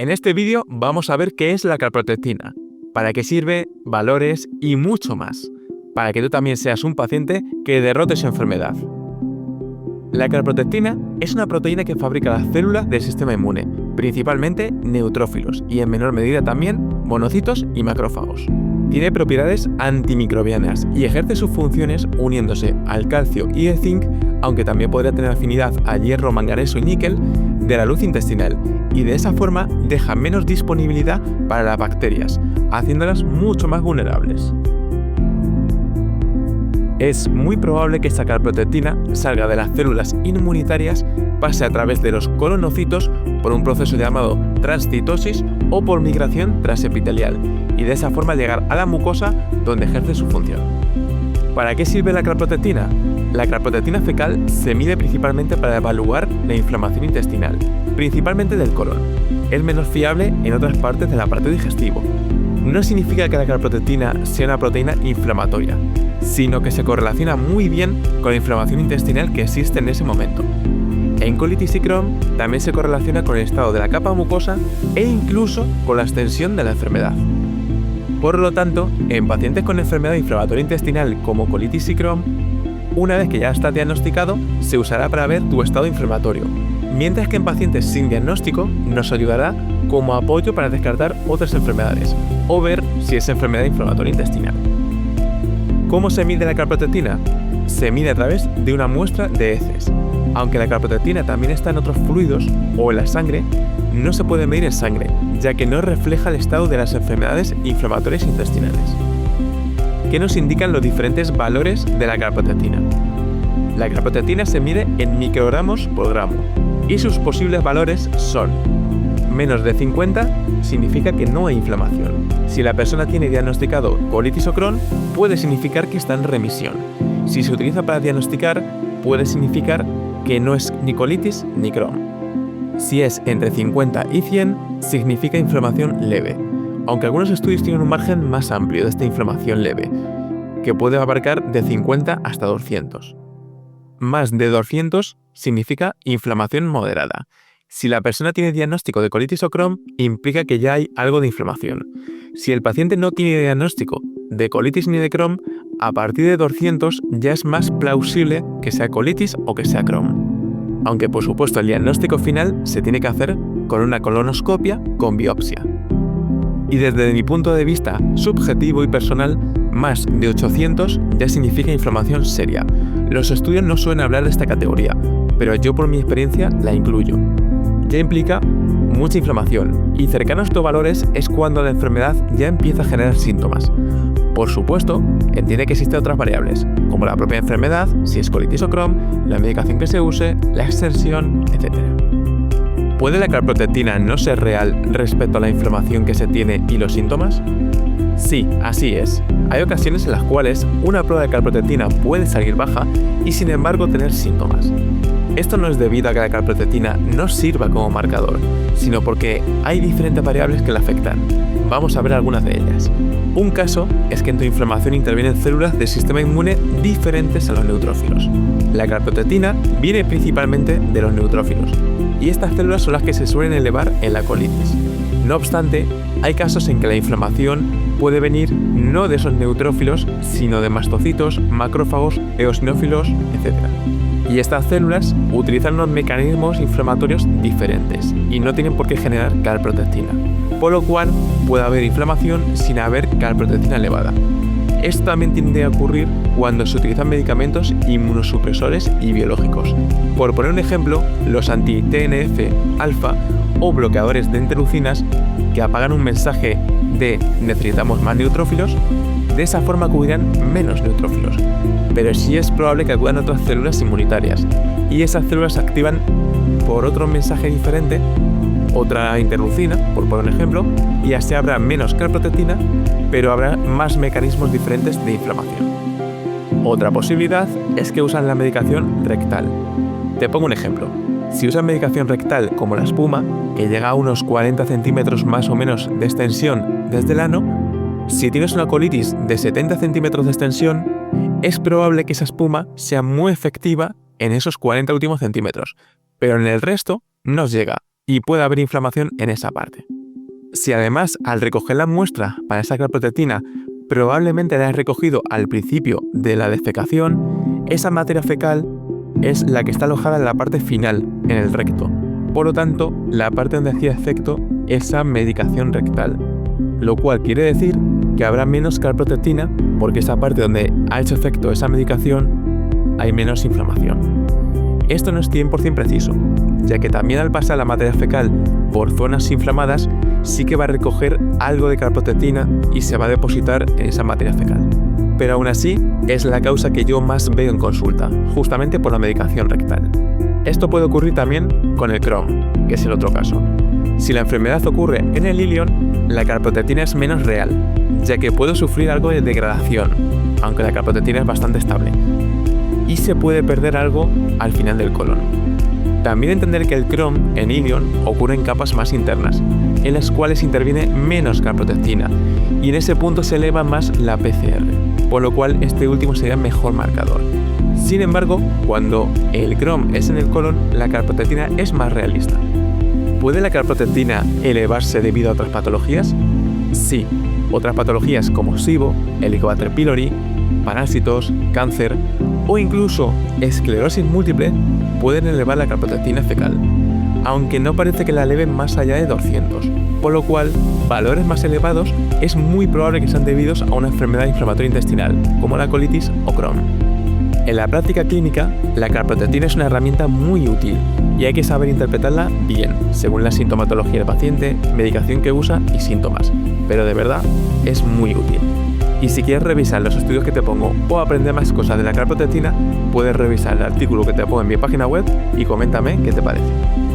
En este vídeo vamos a ver qué es la calprotectina, para qué sirve, valores y mucho más, para que tú también seas un paciente que derrote su enfermedad. La calprotectina es una proteína que fabrica las células del sistema inmune, principalmente neutrófilos y en menor medida también monocitos y macrófagos. Tiene propiedades antimicrobianas y ejerce sus funciones uniéndose al calcio y el zinc, aunque también podría tener afinidad a hierro, manganeso y níquel, de la luz intestinal, y de esa forma deja menos disponibilidad para las bacterias, haciéndolas mucho más vulnerables. Es muy probable que esta calprotectina salga de las células inmunitarias, pase a través de los colonocitos por un proceso llamado transcitosis o por migración transepitelial, y de esa forma llegar a la mucosa donde ejerce su función. ¿Para qué sirve la calprotectina? La calprotectina fecal se mide principalmente para evaluar la inflamación intestinal, principalmente del colon. Es menos fiable en otras partes del aparato digestivo. No significa que la calprotectina sea una proteína inflamatoria, sino que se correlaciona muy bien con la inflamación intestinal que existe en ese momento. En colitis y Crohn también se correlaciona con el estado de la capa mucosa e incluso con la extensión de la enfermedad. Por lo tanto, en pacientes con enfermedad inflamatoria intestinal como colitis y Crohn, una vez que ya está diagnosticado, se usará para ver tu estado inflamatorio, mientras que en pacientes sin diagnóstico nos ayudará como apoyo para descartar otras enfermedades o ver si es enfermedad inflamatoria intestinal. ¿Cómo se mide la calprotectina? Se mide a través de una muestra de heces. Aunque la calprotectina también está en otros fluidos o en la sangre, no se puede medir en sangre, ya que no refleja el estado de las enfermedades inflamatorias intestinales. ¿Qué nos indican los diferentes valores de la calprotectina? La calprotectina se mide en microgramos por gramo y sus posibles valores son: menos de 50 significa que no hay inflamación. Si la persona tiene diagnosticado colitis o Crohn, puede significar que está en remisión. Si se utiliza para diagnosticar, puede significar que no es ni colitis ni Crohn. Si es entre 50 y 100, significa inflamación leve, aunque algunos estudios tienen un margen más amplio de esta inflamación leve, que puede abarcar de 50 hasta 200. Más de 200 significa inflamación moderada. Si la persona tiene diagnóstico de colitis o Crohn, implica que ya hay algo de inflamación. Si el paciente no tiene diagnóstico de colitis ni de Crohn, a partir de 200 ya es más plausible que sea colitis o que sea Crohn. Aunque por supuesto el diagnóstico final se tiene que hacer con una colonoscopia con biopsia. Y desde mi punto de vista subjetivo y personal, más de 800 ya significa inflamación seria. Los estudios no suelen hablar de esta categoría, pero yo por mi experiencia la incluyo. Ya implica mucha inflamación, y cercano a estos valores es cuando la enfermedad ya empieza a generar síntomas. Por supuesto, entiende que existen otras variables, como la propia enfermedad, si es colitis o Crohn, la medicación que se use, la extensión, etc. ¿Puede la calprotectina no ser real respecto a la inflamación que se tiene y los síntomas? Sí, así es. Hay ocasiones en las cuales una prueba de calprotectina puede salir baja y sin embargo tener síntomas. Esto no es debido a que la calprotectina no sirva como marcador, sino porque hay diferentes variables que la afectan. Vamos a ver algunas de ellas. Un caso es que en tu inflamación intervienen células del sistema inmune diferentes a los neutrófilos. La calprotectina viene principalmente de los neutrófilos, y estas células son las que se suelen elevar en la colitis. No obstante, hay casos en que la inflamación puede venir no de esos neutrófilos, sino de mastocitos, macrófagos, eosinófilos, etc. Y estas células utilizan unos mecanismos inflamatorios diferentes y no tienen por qué generar calprotectina, por lo cual puede haber inflamación sin haber calprotectina elevada. Esto también tiende a ocurrir cuando se utilizan medicamentos inmunosupresores y biológicos. Por poner un ejemplo, los anti-TNF-alfa o bloqueadores de interleucinas que apagan un mensaje de necesitamos más neutrófilos, de esa forma acudirán menos neutrófilos, pero sí es probable que acudan otras células inmunitarias, y esas células se activan por otro mensaje diferente, otra interleucina, por poner un ejemplo, y así habrá menos calprotectina, pero habrá más mecanismos diferentes de inflamación. Otra posibilidad es que usan la medicación rectal. Te pongo un ejemplo. Si usan medicación rectal como la espuma, que llega a unos 40 centímetros más o menos de extensión desde el ano, si tienes una colitis de 70 centímetros de extensión, es probable que esa espuma sea muy efectiva en esos 40 últimos centímetros, pero en el resto no os llega, y puede haber inflamación en esa parte. Si además al recoger la muestra para esa calprotectina probablemente la has recogido al principio de la defecación, esa materia fecal es la que está alojada en la parte final, en el recto. Por lo tanto, la parte donde hacía efecto esa medicación rectal, lo cual quiere decir que habrá menos calprotectina porque esa parte donde ha hecho efecto esa medicación hay menos inflamación. Esto no es 100% preciso, ya que también al pasar la materia fecal por zonas inflamadas sí que va a recoger algo de calprotectina y se va a depositar en esa materia fecal. Pero aún así es la causa que yo más veo en consulta, justamente por la medicación rectal. Esto puede ocurrir también con el Crohn, que es el otro caso. Si la enfermedad ocurre en el ilion, la calprotectina es menos real, ya que puedo sufrir algo de degradación, aunque la calprotectina es bastante estable. Y se puede perder algo al final del colon. También entender que el Crohn en ilion ocurre en capas más internas, en las cuales interviene menos calprotectina, y en ese punto se eleva más la PCR, por lo cual este último sería mejor marcador. Sin embargo, cuando el Crohn es en el colon, la calprotectina es más realista. ¿Puede la calprotectina elevarse debido a otras patologías? Sí, otras patologías como SIBO, Helicobacter pylori, parásitos, cáncer o incluso esclerosis múltiple pueden elevar la calprotectina fecal, aunque no parece que la eleven más allá de 200, por lo cual valores más elevados es muy probable que sean debidos a una enfermedad inflamatoria intestinal, como la colitis o Crohn. En la práctica clínica, la calprotectina es una herramienta muy útil y hay que saber interpretarla bien, según la sintomatología del paciente, medicación que usa y síntomas, pero de verdad es muy útil. Y si quieres revisar los estudios que te pongo o aprender más cosas de la calprotectina, puedes revisar el artículo que te pongo en mi página web y coméntame qué te parece.